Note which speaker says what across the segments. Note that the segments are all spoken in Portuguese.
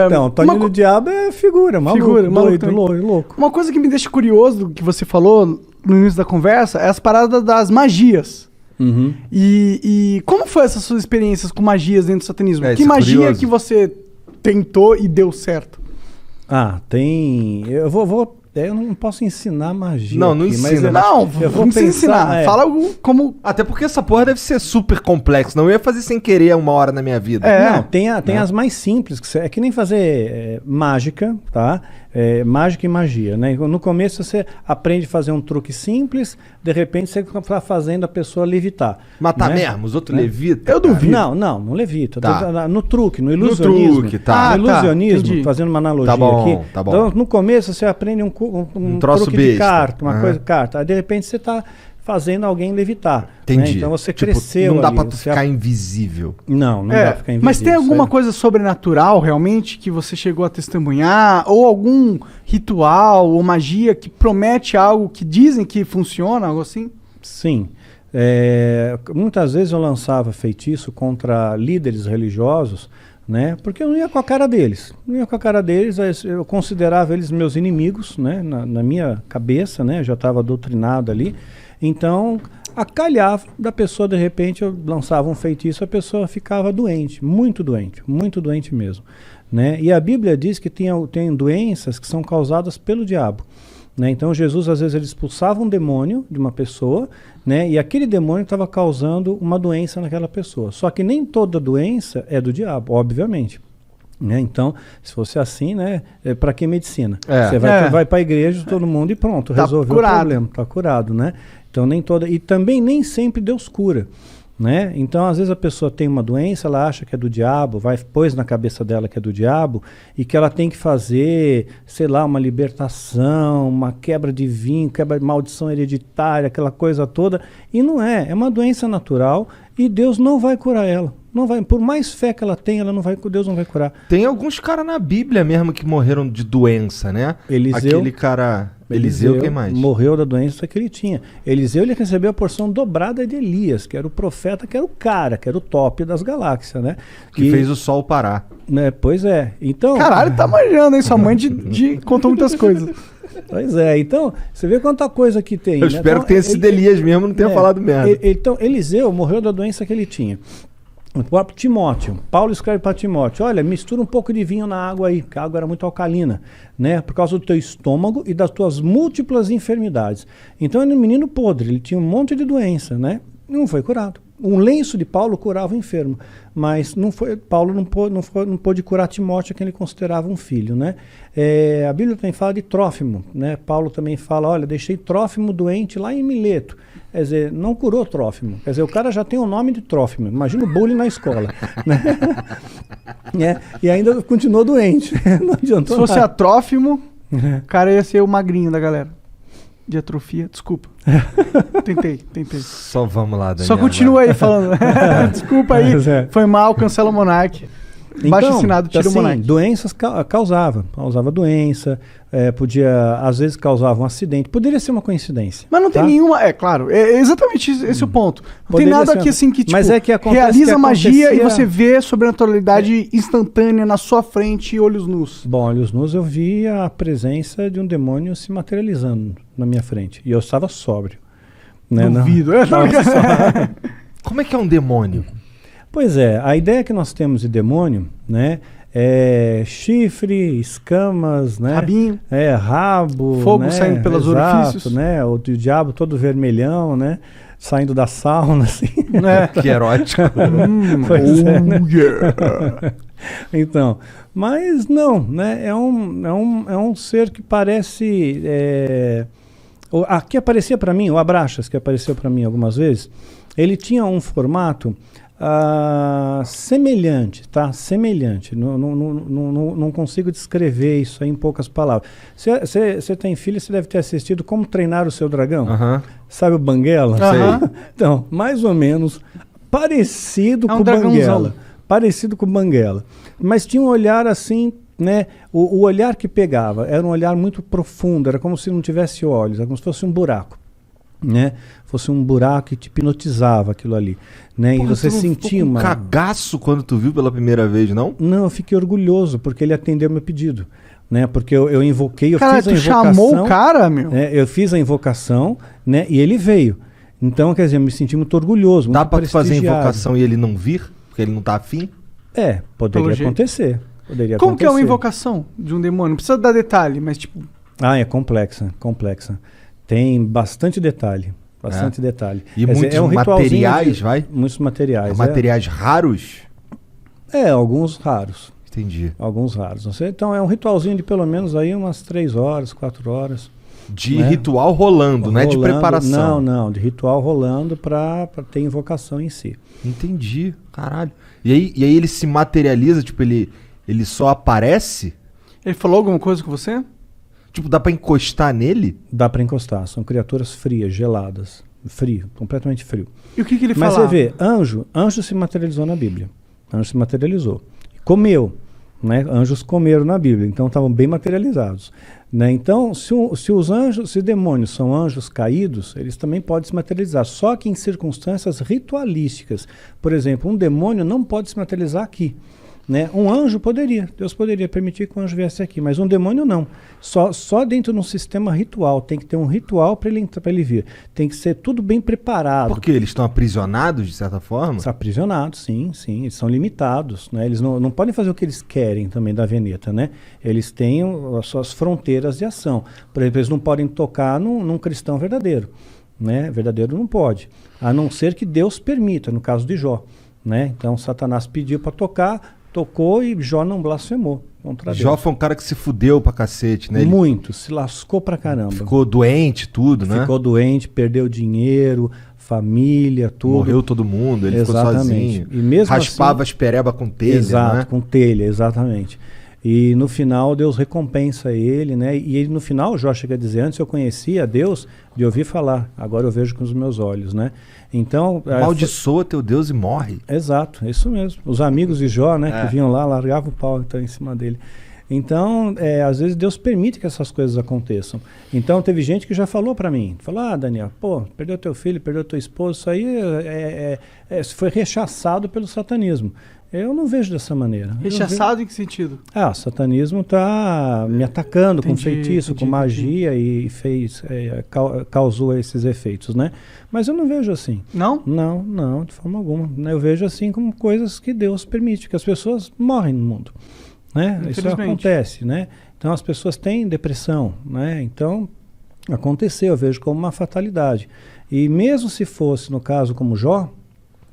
Speaker 1: Então, Toninho do Diabo é figura, maluco, doido, louco.
Speaker 2: Uma coisa que me deixa curioso do que você falou no início da conversa é as paradas das magias.
Speaker 1: Uhum.
Speaker 2: E como foi essas suas experiências com magias dentro do satanismo? Que
Speaker 3: isso é
Speaker 2: magia
Speaker 3: curioso.
Speaker 2: que você tentou e deu certo?
Speaker 1: Tem... Eu não posso ensinar magia.
Speaker 3: Não
Speaker 1: aqui, mas
Speaker 3: ensina.
Speaker 2: Não,
Speaker 1: eu vou
Speaker 2: não precisa ensinar.
Speaker 1: pensar.
Speaker 2: Fala algo como...
Speaker 3: Até porque essa porra deve ser super complexo. Não eu ia fazer sem querer uma hora na minha vida.
Speaker 1: Não, tem as mais simples, é que nem fazer mágica, tá? Mágica e magia, né? No começo você aprende a fazer um truque simples, de repente você está fazendo a pessoa levitar.
Speaker 3: Matar
Speaker 1: né?
Speaker 3: mesmo, os outros levitam.
Speaker 2: Eu duvido.
Speaker 1: Não levita.
Speaker 3: Tá.
Speaker 1: No truque, no ilusionismo.
Speaker 3: truque, tá.
Speaker 1: No ilusionismo,
Speaker 2: entendi.
Speaker 1: fazendo uma analogia
Speaker 3: Tá bom,
Speaker 1: aqui.
Speaker 3: tá bom.
Speaker 1: Então, no começo você aprende um
Speaker 3: troço
Speaker 1: truque de
Speaker 3: besta.
Speaker 1: carta, uma
Speaker 3: Aham.
Speaker 1: coisa de carta. Aí de repente você está fazendo alguém levitar.
Speaker 3: Entendi.
Speaker 1: Né? Então você
Speaker 3: Tipo,
Speaker 1: cresceu.
Speaker 3: não dá
Speaker 1: ali,
Speaker 3: pra tu
Speaker 1: você
Speaker 3: ficar invisível.
Speaker 1: Não dá pra ficar invisível.
Speaker 2: Mas tem alguma
Speaker 1: isso
Speaker 2: coisa sobrenatural realmente que você chegou a testemunhar? Ou algum ritual ou magia que promete algo que dizem que funciona, algo assim?
Speaker 1: Sim. Muitas vezes eu lançava feitiço contra líderes religiosos, né? Porque eu não ia com a cara deles. Eu considerava eles meus inimigos, né? Na minha cabeça, né? Eu já estava doutrinado ali. Então, acalhava da pessoa, de repente, eu lançava um feitiço, a pessoa ficava doente muito doente mesmo. Né? E a Bíblia diz que tem doenças que são causadas pelo diabo. Né? Então Jesus às vezes ele expulsava um demônio de uma pessoa, né? E aquele demônio estava causando uma doença naquela pessoa. Só que nem toda doença é do diabo, obviamente. Né? Então, se fosse assim, né? Para que medicina? Você vai para a igreja, todo mundo e pronto,
Speaker 2: Tá
Speaker 1: resolveu
Speaker 2: curado.
Speaker 1: o problema, está curado, né? Então nem toda, e também nem sempre Deus cura. Né? Então, às vezes a pessoa tem uma doença, ela acha que é do diabo, pôs na cabeça dela que é do diabo e que ela tem que fazer, sei lá, uma libertação, uma quebra de vinho, quebra de maldição hereditária, aquela coisa toda. E não é uma doença natural e Deus não vai curar ela. Não vai, por mais fé que ela tenha, Deus não vai curar.
Speaker 3: Tem alguns caras na Bíblia mesmo que morreram de doença, né?
Speaker 1: Eliseu.
Speaker 3: Aquele cara... Eliseu, quem mais?
Speaker 1: Morreu da doença que ele tinha. Eliseu, ele recebeu a porção dobrada de Elias, que era o profeta, que era o cara, que era o top das galáxias, né?
Speaker 3: Que fez o sol parar.
Speaker 1: Né, pois é. Então...
Speaker 2: Caralho, tá manjando, hein? Sua mãe contou muitas coisas.
Speaker 1: Pois é. Então, você vê quanta coisa que tem.
Speaker 3: Eu
Speaker 1: né?
Speaker 3: espero que tenha sido Elias mesmo, não tenha falado merda.
Speaker 1: Então, Eliseu morreu da doença que ele tinha. O próprio Timóteo, Paulo escreve para Timóteo, olha, mistura um pouco de vinho na água aí, porque a água era muito alcalina, né? Por causa do teu estômago e das tuas múltiplas enfermidades. Então ele era um menino podre, ele tinha um monte de doença, né? E não foi curado. Um lenço de Paulo curava o enfermo, mas Paulo não pôde curar Timóteo, que ele considerava um filho, né? A Bíblia também fala de Trófimo, né? Paulo também fala, olha, deixei Trófimo doente lá em Mileto. Quer dizer, não curou Trófimo. Quer dizer, o cara já tem o nome de Trófimo. Imagina o bullying na escola. Né? E ainda continuou doente. Não adiantou
Speaker 2: Se fosse
Speaker 1: nada.
Speaker 2: Trófimo, o cara ia ser o magrinho da galera. De atrofia, desculpa. Tentei.
Speaker 3: Só vamos lá, Daniel.
Speaker 2: Só continua aí falando. Desculpa aí,
Speaker 1: Mas é.
Speaker 2: foi mal, cancela o Monark. Baixo assinado, tira o Monark.
Speaker 1: Doenças causava doença, às vezes causava um acidente, poderia ser uma coincidência.
Speaker 2: Mas não tem nenhuma, claro, é exatamente esse o ponto. Não
Speaker 1: Poderia
Speaker 2: tem nada
Speaker 1: ser
Speaker 2: aqui assim que, tipo,
Speaker 1: mas é que acontece
Speaker 2: realiza
Speaker 1: que
Speaker 2: magia e
Speaker 1: acontecia-
Speaker 2: você vê sobrenaturalidade instantânea na sua frente, olhos nus.
Speaker 1: Bom, olhos nus, eu vi a presença de um demônio se materializando na minha frente, e eu estava sóbrio. Né?
Speaker 2: Duvido.
Speaker 3: Como é que é um demônio?
Speaker 1: Pois é, a ideia que nós temos de demônio, né, é chifre, escamas, né,
Speaker 2: Rabinho.
Speaker 1: rabo,
Speaker 2: Fogo
Speaker 1: né,
Speaker 2: saindo pelos
Speaker 1: exato,
Speaker 2: orifícios.
Speaker 1: né, o diabo todo vermelhão, né, saindo da sauna, assim.
Speaker 3: Que erótico.
Speaker 1: Pois é, né?
Speaker 2: Yeah.
Speaker 1: Então, mas não, né, é um ser que parece... que aparecia para mim, o Abraxas, que apareceu para mim algumas vezes, ele tinha um formato semelhante, tá? Semelhante. Não consigo descrever isso aí em poucas palavras. Você tem filho, você deve ter assistido Como Treinar o Seu Dragão. Sabe o Banguela?
Speaker 2: Aham.
Speaker 1: Então, mais ou menos parecido com o
Speaker 2: dragãozão.
Speaker 1: Banguela. Parecido com o Banguela. Mas tinha um olhar assim, né? O olhar que pegava era um olhar muito profundo, era como se não tivesse olhos, era como se fosse um buraco. né? Fosse um buraco que te hipnotizava aquilo ali, né?
Speaker 3: Porra,
Speaker 1: E você
Speaker 3: tu não
Speaker 1: sentia
Speaker 3: ficou com
Speaker 1: uma...
Speaker 3: cagaço quando tu viu pela primeira vez, não?
Speaker 1: Não, eu fiquei orgulhoso, porque ele atendeu meu pedido, né? Porque eu invoquei, eu
Speaker 2: Cara,
Speaker 1: fiz a
Speaker 2: tu
Speaker 1: invocação...
Speaker 2: chamou o cara, meu?
Speaker 1: Eu fiz a invocação, né? E ele veio. Então, quer dizer, eu me senti muito orgulhoso, muito
Speaker 3: Dá pra tu fazer a
Speaker 1: prestigiado.
Speaker 3: invocação e ele não vir? Porque ele não tá afim?
Speaker 1: Poderia
Speaker 2: Pelo jeito.
Speaker 1: acontecer. Poderia
Speaker 2: Como que é uma
Speaker 1: acontecer.
Speaker 2: invocação de um demônio? Não precisa dar detalhe, mas tipo...
Speaker 1: É complexa. Tem bastante detalhe. Detalhe.
Speaker 3: E
Speaker 1: Quer dizer,
Speaker 3: muitos
Speaker 1: ritualzinho
Speaker 3: materiais, vai?
Speaker 1: Muitos materiais.
Speaker 3: Materiais raros?
Speaker 1: Alguns raros.
Speaker 3: Entendi.
Speaker 1: Alguns raros. Então é um ritualzinho de pelo menos aí umas 3 horas, 4 horas.
Speaker 3: De
Speaker 1: né?
Speaker 3: ritual rolando, não é de preparação.
Speaker 1: Não, de ritual rolando pra ter invocação em si.
Speaker 3: Entendi, caralho. E aí ele se materializa, tipo, ele só aparece?
Speaker 2: Ele falou alguma coisa com você?
Speaker 3: Tipo, dá pra encostar nele?
Speaker 1: Dá pra encostar, são criaturas frias, geladas. Frio, completamente frio.
Speaker 2: E o que ele
Speaker 1: Mas
Speaker 2: falava?
Speaker 1: você vê, anjo se materializou na Bíblia. Anjo se materializou. Comeu. Né? Anjos comeram na Bíblia, então estavam bem materializados. Né? Então, se os anjos, se demônios são anjos caídos, eles também podem se materializar, só que em circunstâncias ritualísticas. Por exemplo, um demônio não pode se materializar aqui. Né? Um anjo poderia, Deus poderia permitir que o anjo viesse aqui, mas um demônio não. Só dentro de um sistema ritual, tem que ter um ritual para ele vir. Tem que ser tudo bem preparado.
Speaker 3: Porque eles estão aprisionados, de certa forma?
Speaker 1: São aprisionados, sim, eles são limitados. Né? Eles não podem fazer o que eles querem também da Veneta. Né? Eles têm as suas fronteiras de ação. Por exemplo, eles não podem tocar num cristão verdadeiro. Né? Verdadeiro não pode, a não ser que Deus permita, no caso de Jó. Né? Então Satanás pediu para tocar, tocou e Jó não blasfemou contra Deus.
Speaker 3: Jó foi um cara que se fudeu pra cacete, né?
Speaker 1: Muito, se lascou pra caramba.
Speaker 3: Ficou doente, tudo, né?
Speaker 1: Ficou doente, perdeu dinheiro, família, tudo.
Speaker 3: Morreu todo mundo, ele
Speaker 1: Exatamente.
Speaker 3: Ficou sozinho.
Speaker 1: E mesmo
Speaker 3: raspava
Speaker 1: assim,
Speaker 3: as pereba com telha,
Speaker 1: exato,
Speaker 3: né?
Speaker 1: com telha, exatamente. E no final Deus recompensa ele, né? E ele no final, Jó chega a dizer, antes eu conhecia a Deus de ouvir falar, agora eu vejo com os meus olhos, né? Então...
Speaker 3: Maldiçoa teu Deus e morre.
Speaker 1: Exato, é isso mesmo. Os amigos de Jó, né, que vinham lá, largavam o pau que tá em cima dele. Então, às vezes Deus permite que essas coisas aconteçam. Então, teve gente que já falou para mim, falou, Daniel, perdeu teu filho, perdeu teu esposo, isso aí foi rechaçado pelo satanismo. Eu não vejo dessa maneira.
Speaker 2: Rechaçado em que sentido?
Speaker 1: O satanismo está me atacando com feitiço, com magia e causou esses efeitos, né? Mas eu não vejo assim.
Speaker 2: Não?
Speaker 1: Não, de forma alguma. Eu vejo assim como coisas que Deus permite, que as pessoas morrem no mundo. Né? Isso acontece, né? Então as pessoas têm depressão, né? Então aconteceu, eu vejo como uma fatalidade. E mesmo se fosse no caso como Jó,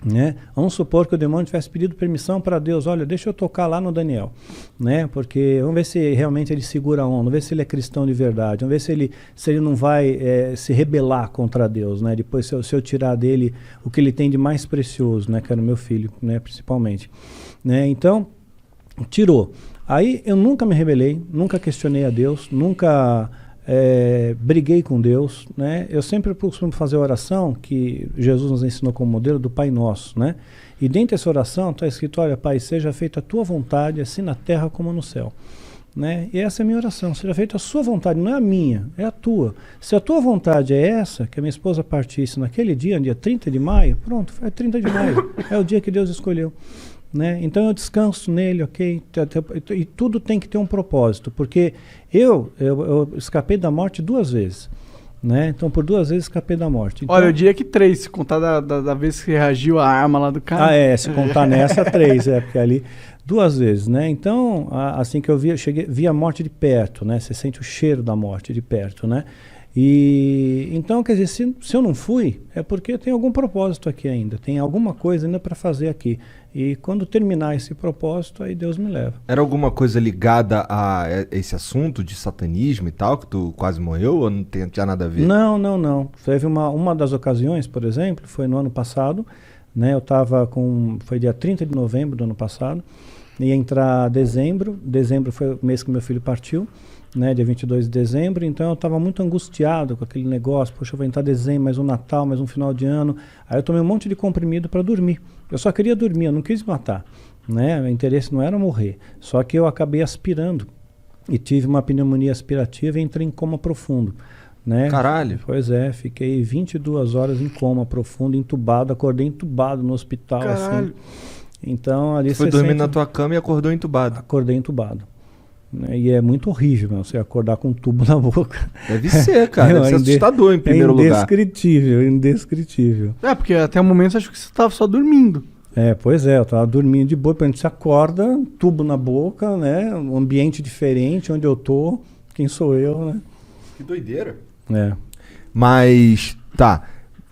Speaker 1: né? Vamos supor que o demônio tivesse pedido permissão para Deus, olha, deixa eu tocar lá no Daniel, né? Porque vamos ver se realmente ele segura a onda, vamos ver se ele é cristão de verdade, vamos ver se ele não vai se rebelar contra Deus, né? Depois se eu tirar dele o que ele tem de mais precioso, né? Que era o meu filho, né? Principalmente, né? Então tirou. Aí eu nunca me rebelei, nunca questionei a Deus, nunca briguei com Deus, né? Eu sempre costumo fazer a oração que Jesus nos ensinou como modelo do Pai Nosso, né? E dentro dessa oração está escrito, olha, Pai, seja feita a tua vontade, assim na terra como no céu. Né? E essa é a minha oração, seja feita a sua vontade, não é a minha, é a tua. Se a tua vontade é essa, que a minha esposa partisse naquele dia 30 de maio, pronto, é 30 de maio, é o dia que Deus escolheu. Né? Então eu descanso nele, ok? E tudo tem que ter um propósito, porque eu escapei da morte 2 vezes, né? Então por 2 vezes escapei da morte. Então,
Speaker 2: olha, eu diria que 3, se contar da vez que reagiu a arma lá do cara.
Speaker 1: Se contar nessa 3, porque ali 2 vezes, né? Então, assim que eu vi a morte de perto, né? Você sente o cheiro da morte de perto, né? E então, quer dizer, se eu não fui, é porque tem algum propósito aqui ainda, tem alguma coisa ainda para fazer aqui. E quando terminar esse propósito, aí Deus me leva.
Speaker 3: Era alguma coisa ligada a esse assunto de satanismo e tal, que tu quase morreu, ou não tinha nada a ver?
Speaker 1: Não. Teve uma das ocasiões, por exemplo, foi no ano passado, né? Foi dia 30 de novembro do ano passado, ia entrar dezembro foi o mês que meu filho partiu, né, dia 22 de dezembro, então eu estava muito angustiado com aquele negócio, poxa, eu vou entrar dezembro, mais um Natal, mais um final de ano, aí eu tomei um monte de comprimido para dormir, eu só queria dormir, eu não quis matar, né, meu interesse não era morrer, só que eu acabei aspirando, e tive uma pneumonia aspirativa e entrei em coma profundo, né?
Speaker 3: Caralho.
Speaker 1: Pois é, fiquei 22 horas em coma profundo, entubado, acordei entubado no hospital,
Speaker 2: Caralho.
Speaker 1: assim. Então, ali
Speaker 3: Foi
Speaker 1: você
Speaker 3: dormir
Speaker 1: sente-
Speaker 3: na tua cama e acordou entubado.
Speaker 1: Acordei entubado. Né? E é muito horrível, meu, você acordar com um tubo na boca.
Speaker 3: Deve ser, cara. Deve ser assustador em primeiro lugar.
Speaker 1: Indescritível, indescritível.
Speaker 2: Porque até o momento eu acho que você tava só dormindo.
Speaker 1: Pois é, eu tava dormindo de boa, quando você acorda, tubo na boca, né? Um ambiente diferente, onde eu tô, quem sou eu, né?
Speaker 3: Que doideira.
Speaker 1: É.
Speaker 3: Mas, tá.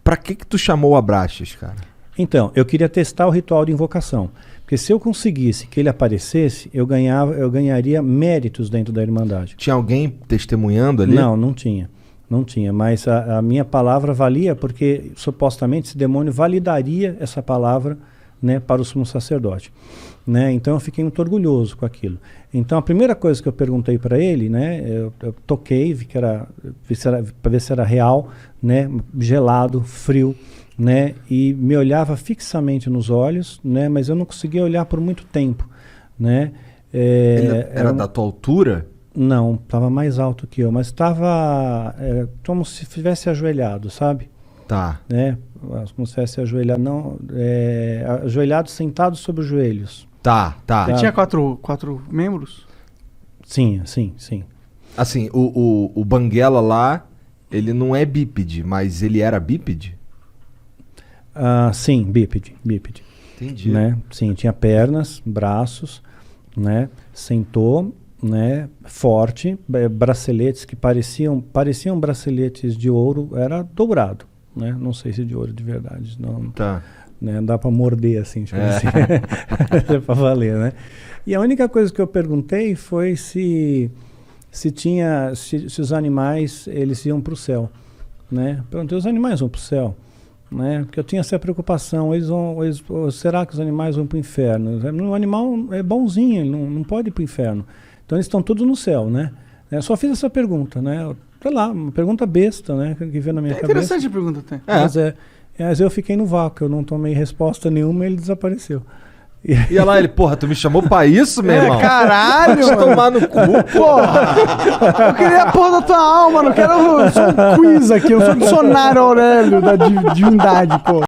Speaker 3: Pra que tu chamou o Abraxas, cara?
Speaker 1: Então, eu queria testar o ritual de invocação. Porque se eu conseguisse que ele aparecesse, eu ganharia méritos dentro da Irmandade.
Speaker 3: Tinha alguém testemunhando ali?
Speaker 1: Não tinha. Não tinha, mas a minha palavra valia porque supostamente esse demônio validaria essa palavra, né, para o sumo sacerdote. Né? Então eu fiquei muito orgulhoso com aquilo. Então a primeira coisa que eu perguntei para ele, né, eu toquei, vi para ver se era real, né, gelado, frio, né, e me olhava fixamente nos olhos, né, mas eu não conseguia olhar por muito tempo, né.
Speaker 3: Ele era da tua altura?
Speaker 1: Não, estava mais alto que eu, mas estava como se estivesse ajoelhado, sabe?
Speaker 3: Tá.
Speaker 1: Né? Como se estivesse ajoelhado, não, ajoelhado, sentado sobre os joelhos.
Speaker 3: Tá.
Speaker 2: Ele tinha quatro membros?
Speaker 1: Sim.
Speaker 3: Assim, o Banguela lá, ele não é bípede, mas ele era bípede?
Speaker 1: Sim, bípede.
Speaker 3: Entendi.
Speaker 1: Né? Sim, tinha pernas, braços, né? Sentou, né? Forte, braceletes que pareciam braceletes de ouro, era dourado, né? Não sei se de ouro de verdade, não. Tá. Né? Dá para morder assim, tipo assim. É para valer, né? E a única coisa que eu perguntei foi se os animais eles iam para o céu, né? Perguntei, os animais vão para o céu, né? Porque eu tinha essa preocupação, será que os animais vão para o inferno? O animal é bonzinho, ele não pode ir para o inferno. Então eles estão todos no céu, né? Eu só fiz essa pergunta, né? Sei lá, uma pergunta besta, né? Que veio na minha cabeça.
Speaker 2: Interessante a pergunta até.
Speaker 1: Mas eu fiquei no vácuo, eu não tomei resposta nenhuma e ele desapareceu.
Speaker 3: E olha lá, ele, porra, tu me chamou pra isso, meu irmão?
Speaker 2: Caralho!
Speaker 3: Vai te tomar no cu,
Speaker 2: porra! Eu queria a porra da tua alma, não quero só um quiz aqui, eu sou um dicionário Aurélio da divindade, pô.